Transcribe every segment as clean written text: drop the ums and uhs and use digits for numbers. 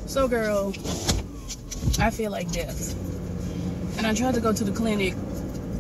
So girl, I feel like death. And I tried to go to the clinic,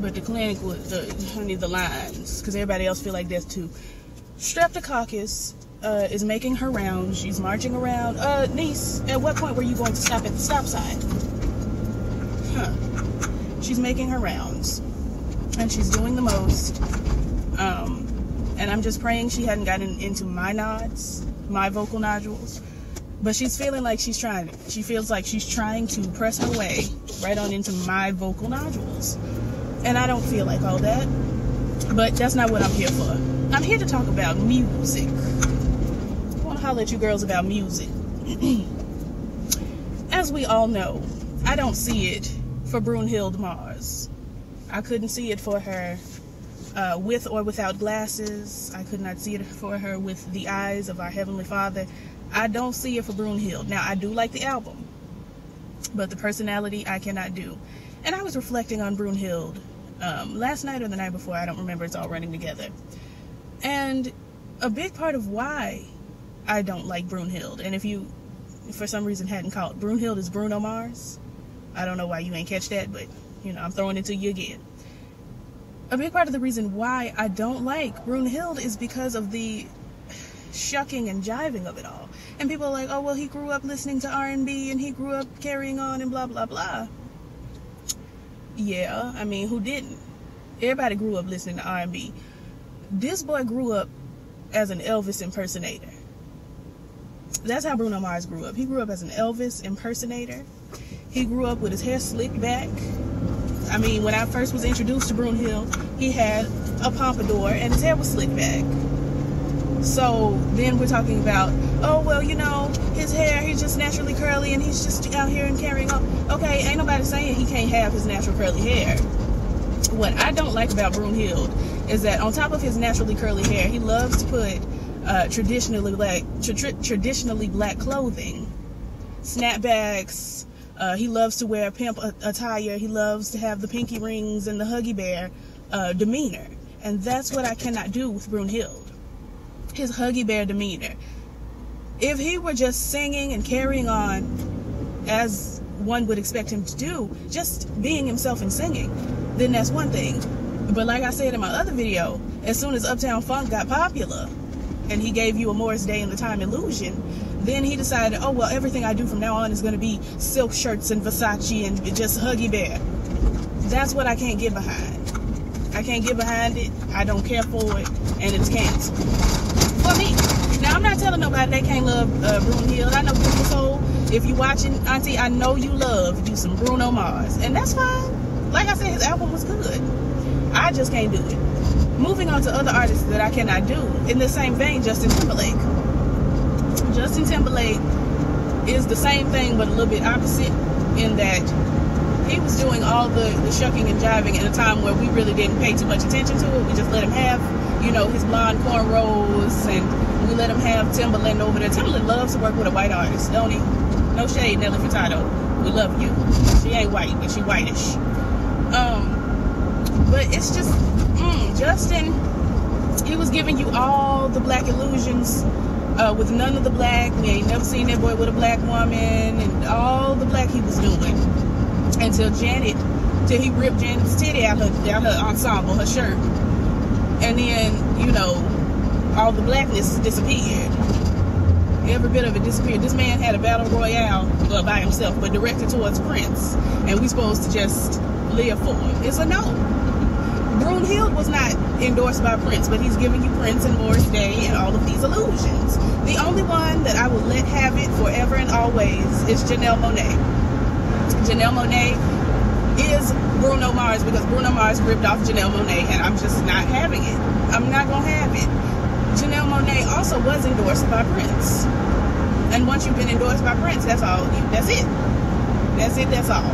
but the clinic was, honey, the lines, because everybody else feel like death too. Streptococcus is making her rounds. She's marching around. Niece, at what point were you going to stop at the stop sign? She's making her rounds. And she's doing the most. And I'm just praying she hadn't gotten into my nods, my vocal nodules. But she's feeling like she feels like she's trying to press her way right on into my vocal nodules. And I don't feel like all that. But that's not what I'm here for. I'm here to talk about music. I want to holler at you girls about music. As we all know, I don't see it for Brunhilde Mars. I couldn't see it for her with or without glasses. I could not see it for her with the eyes of our Heavenly Father. I don't see it for Brunhilde. Now, I do like the album, but the personality I cannot do. And I was reflecting on Brunhilde last night or the night before. I don't remember. It's all running together. And a big part of why I don't like Brunhilde, and if you, for some reason, hadn't caught, Brunhilde is Bruno Mars. I don't know why you ain't catch that, but, you know, I'm throwing it to you again. A big part of the reason why I don't like Brunhilde is because of the shucking and jiving of it all. And people are like, oh, well, he grew up listening to R&B and he grew up carrying on and blah, blah, blah. Yeah, I mean, who didn't? Everybody grew up listening to R&B. This boy grew up as an Elvis impersonator. That's how Bruno Mars grew up. He grew up as an Elvis impersonator. He grew up with his hair slicked back. I mean, when I first was introduced to Brunhilde, he had a pompadour and his hair was slicked back. So then we're talking about, oh, well, you know, his hair, he's just naturally curly and he's just out here and carrying on. Okay, ain't nobody saying he can't have his natural curly hair. What I don't like about Brunhilde is that on top of his naturally curly hair, he loves to put traditionally black clothing, snapbacks. He loves to wear pimp attire. He loves to have the pinky rings and the Huggy Bear demeanor. And that's what I cannot do with Brunhilde. His Huggy Bear demeanor. If he were just singing and carrying on as one would expect him to do, just being himself and singing, then that's one thing. But like I said in my other video, as soon as Uptown Funk got popular and he gave you a Morris Day in the Time illusion, then he decided, oh, well, everything I do from now on is going to be silk shirts and Versace and just Huggy Bear. That's what I can't get behind. I can't get behind it. I don't care for it. And it's canceled. For me. Now, I'm not telling nobody they can't love Brunhilde. I know Beautiful Soul. If you're watching, Auntie, I know you love you some Bruno Mars. And that's fine. Like I said, his album was good. I just can't do it. Moving on to other artists that I cannot do. In the same vein, Justin Timberlake. Justin Timberlake is the same thing, but a little bit opposite in that he was doing all the shucking and jiving at a time where we really didn't pay too much attention to it. We just let him have, you know, his blonde cornrows, and we let him have Timberland over there. Timberland loves to work with a white artist, don't he? No shade, Nelly Furtado. We love you. She ain't white, but she whitish. But it's just, Justin, he was giving you all the black illusions with none of the black. We ain't never seen that boy with a black woman, and all the black he was doing. Until he ripped Janet's titty out her ensemble, her shirt. And then, you know, all the blackness disappeared. Every bit of it disappeared. This man had a battle royale by himself, but directed towards Prince. And we supposed to just live for him. It's a no. Brunhilde was not endorsed by Prince, but he's giving you Prince and Morris Day and all of these illusions. The only one that I will let have it forever and always is Janelle Monae. Janelle Monae is Bruno Mars because Bruno Mars ripped off Janelle Monae, and I'm just not having it. I'm not going to have it. Janelle Monae also was endorsed by Prince. And once you've been endorsed by Prince, that's all. That's it. That's it. That's all.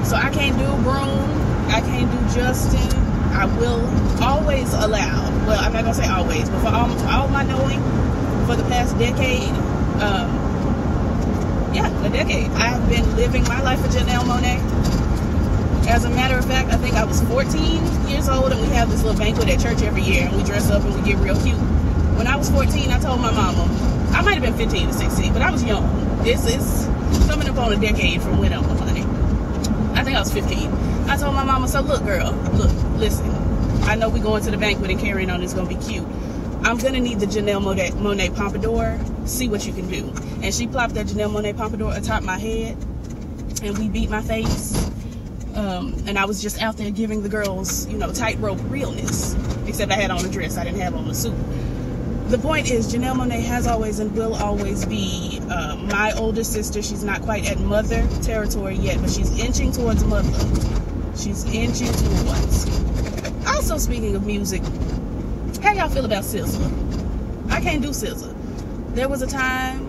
So I can't do Bruno. I can't do Justin. I will always allow, well, I'm not going to say always, but for all my knowing, for the past decade, a decade, I've been living my life for Janelle Monae. As a matter of fact, I think I was 14 years old, and we have this little banquet at church every year, and we dress up and we get real cute. When I was 14, I told my mama, I might have been 15 to 16, but I was young. It's coming up on a decade from when I was honey. I think I was 15. I told my mama, so look, girl, look, listen. I know we going to the banquet and carrying on is going to be cute. I'm going to need the Janelle Monae Pompadour. See what you can do. And she plopped that Janelle Monae Pompadour atop my head. And we beat my face. And I was just out there giving the girls, you know, tightrope realness. Except I had on a dress. I didn't have on a suit. The point is, Janelle Monae has always and will always be my older sister. She's not quite at mother territory yet, but she's inching towards mother. She's inching towards. Also, speaking of music, how y'all feel about SZA? I can't do SZA. There was a time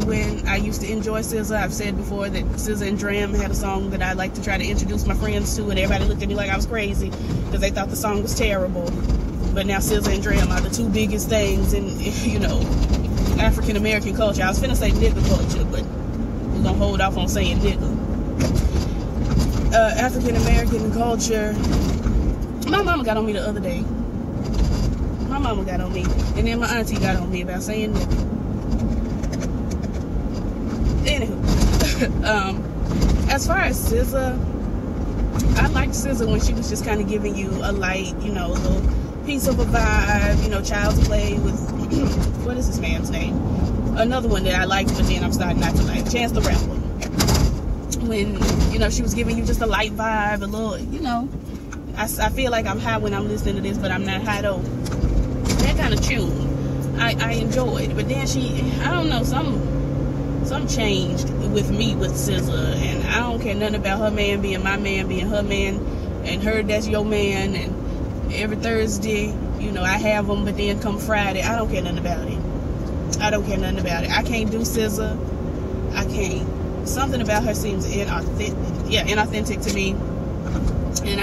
when I used to enjoy SZA. I've said before that SZA and Dram had a song that I like to try to introduce my friends to, and everybody looked at me like I was crazy because they thought the song was terrible. But now SZA and Dram are the two biggest things in, you know, African American culture. I was finna say nigga culture, but we're gonna hold off on saying nigga. African American culture. My mama got on me the other day. My mama got on me, and then my auntie got on me about saying nigga. Anywho, as far as SZA, I liked SZA when she was just kind of giving you a light, you know, a little piece of a vibe, you know, Child's Play with, what is this man's name? Another one that I liked, but then I'm starting not to like, Chance the Rapper. When, you know, she was giving you just a light vibe, a little, you know, I feel like I'm high when I'm listening to this, but I'm not high though. That kind of tune, I enjoyed. But then she, I don't know, something changed with me with SZA, and I don't care nothing about her man being my man, being her man, and her that's your man, and every Thursday, you know, I have them, but then come Friday, I don't care nothing about it. I don't care nothing about it. I can't do SZA. I can't. Something about her seems inauthentic to me, and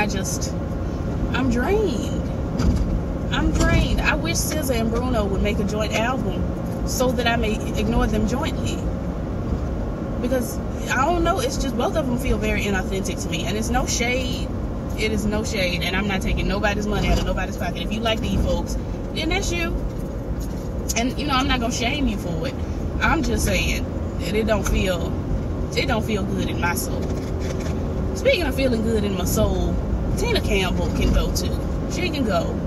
I'm drained. I'm drained. I wish SZA and Bruno would make a joint album so that I may ignore them jointly. Because, I don't know, it's just both of them feel very inauthentic to me. And it's no shade. It is no shade. And I'm not taking nobody's money out of nobody's pocket. If you like these folks, then that's you. And, you know, I'm not going to shame you for it. I'm just saying that it don't feel good in my soul. Speaking of feeling good in my soul, Tina Campbell can go too. She can go.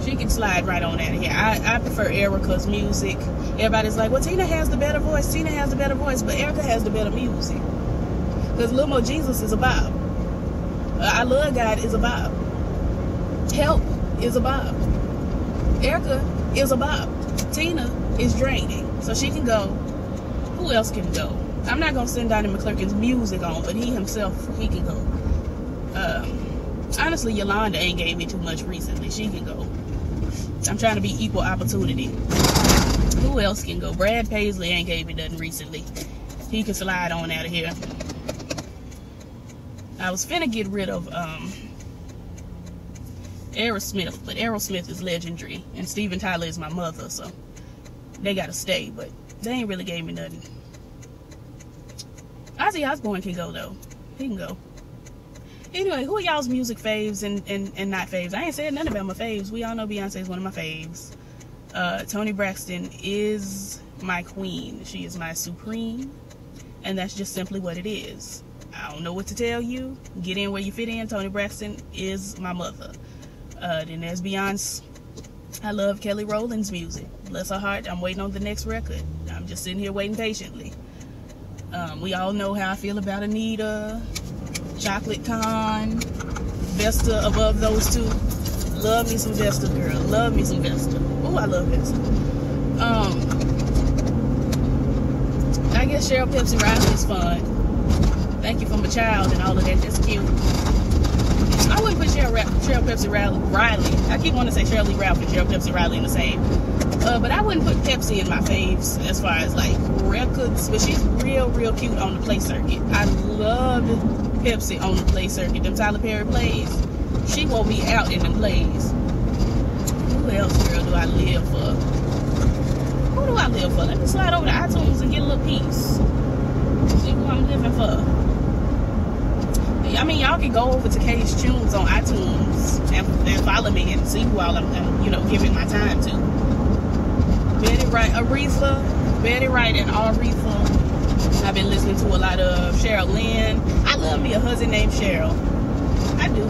She can slide right on out of here. I prefer Erica's music. Everybody's like, well, Tina has the better voice. Tina has the better voice. But Erica has the better music. Because Lil Mo Jesus is a bop. I Love God is a bop. Help is a bop. Erica is a bop. Tina is draining. So she can go. Who else can go? I'm not going to send Donnie McClurkin's music on, but he himself, he can go. Honestly, Yolanda ain't gave me too much recently. She can go. I'm trying to be equal opportunity. Who else can go? Brad Paisley ain't gave me nothing recently. He can slide on out of here. I was finna get rid of Aerosmith, but Aerosmith is legendary, and Steven Tyler is my mother, so they gotta stay, but they ain't really gave me nothing. Ozzy Osbourne can go though. He can go. Anyway, who are y'all's music faves and not faves? I ain't said nothing about my faves. We all know Beyonce is one of my faves. Toni Braxton is my queen. She is my supreme, and that's just simply what it is. I don't know what to tell you. Get in where you fit in. Toni Braxton is my mother. Then there's Beyonce. I love Kelly Rowland's music. Bless her heart. I'm waiting on the next record. I'm just sitting here waiting patiently. We all know how I feel about Anita, Chocolate Con, Vesta above those two. Love me some Vesta, girl. Love me some Vesta. Oh, I love Vesta. I guess Cheryl Pepsi Riley is fun. Thank You for My Child and all of that. That's cute. I wouldn't put Cheryl Pepsi Riley. I keep wanting to say Shirley Ralph and Cheryl Pepsi Riley in the same. But I wouldn't put Pepsi in my faves as far as like records. But she's real cute on the play circuit. I loved Pepsi on the play circuit. Them Tyler Perry plays. She won't be out in them plays. Who else, girl, do I live for? Who do I live for? Let me slide over to iTunes and get a little piece. See who I'm living for. I mean, y'all can go over to K's Tunes on iTunes and follow me and see who all I'm, you know, giving my time to. Betty Wright, Aretha, Betty Wright and Aretha. I've been listening to a lot of Cheryl Lynn. I love me a husband named Cheryl. I do.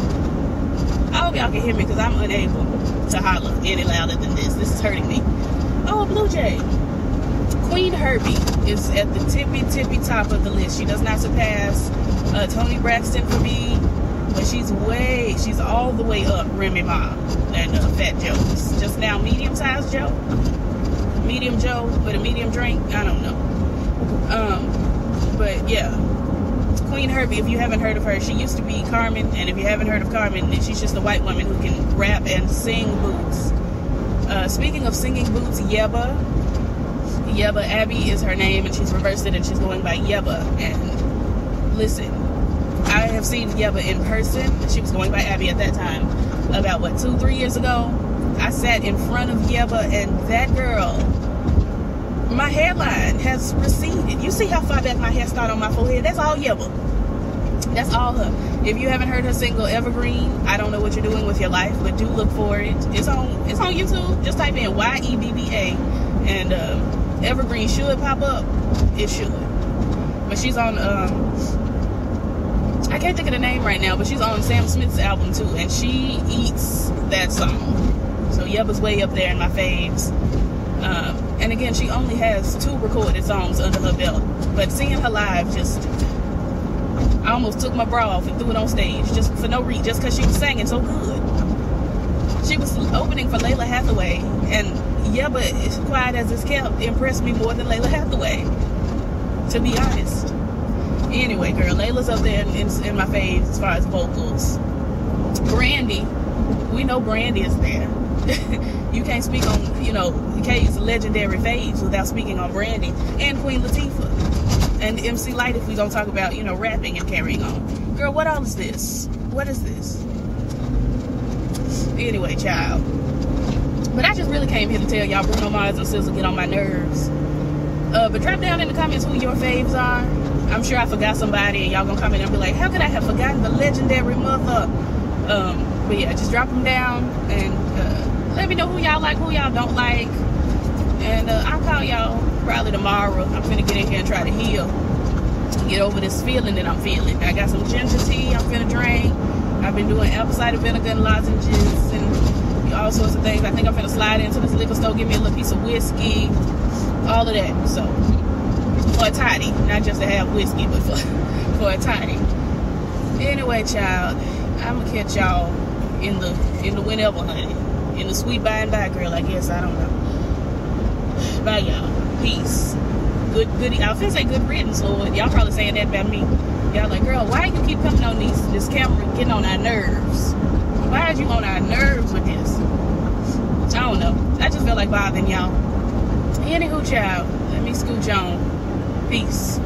I hope y'all can hear me because I'm unable to holler any louder than this. This is hurting me. Oh, Blue Jay. Queen Herbie is at the tippy top of the list. She does not surpass Toni Braxton for me, but she's all the way up Remy Ma and Fat Joe's. Just now, medium-sized Joe, medium Joe with a medium drink. I don't know. But yeah, Queen Herbie. If you haven't heard of her, she used to be Carmen, and if you haven't heard of Carmen, then she's just a white woman who can rap and sing boots. Speaking of singing boots, Yebba Abby is her name, and she's reversed it, and she's going by Yebba. And listen, I have seen Yebba in person. She was going by Abby at that time. About, 2-3 years ago, I sat in front of Yebba, and that girl, my hairline has receded. You see how far back my hair started on my forehead? That's all Yebba. That's all her. If you haven't heard her single Evergreen, I don't know what you're doing with your life, but do look for it. It's on YouTube. Just type in YEBBA, and Evergreen should pop up. It should. But she's on I can't think of the name right now, but she's on Sam Smith's album too, and she eats that song. So Yebba's way up there in my faves. And again, she only has 2 recorded songs under her belt, but seeing her live, I almost took my bra off and threw it on stage just for no reason, just because she was singing so good. She was opening for Layla Hathaway, and Yebba, as quiet as it's kept, impressed me more than Layla Hathaway, to be honest. Anyway, girl, Layla's up there in my faves as far as vocals. Brandy, we know Brandy is there. You can't speak on, K's legendary faves without speaking on Brandy and Queen Latifah and MC Lyte if we gonna talk about, rapping and carrying on. Girl, what all is this? What is this? Anyway, child. But I just really came here to tell y'all Bruno Mars and SZA get on my nerves. But drop down in the comments who your faves are. I'm sure I forgot somebody, and y'all gonna comment and be like, how could I have forgotten the legendary mother? But yeah, just drop them down and let me know who y'all like, who y'all don't like. And I'll call y'all probably tomorrow. I'm finna get in here and try to heal. Get over this feeling that I'm feeling. I got some ginger tea I'm finna drink. I've been doing apple cider vinegar and lozenges and all sorts of things. I think I'm finna slide into this liquor store, give me a little piece of whiskey, all of that. So, for a toddy, not just to have whiskey, but for a toddy. Anyway, child, I'm gonna catch y'all in the whenever, honey. In the sweet by and by, girl, I guess. I don't know. Bye, y'all. Peace. Good. I was gonna say good riddance, Lord. Y'all probably saying that about me. Y'all like, girl, why you keep coming on this camera and getting on our nerves? Why are you on our nerves with this? I don't know. I just feel like bothering y'all. Anywho, child, let me scooch on. Peace.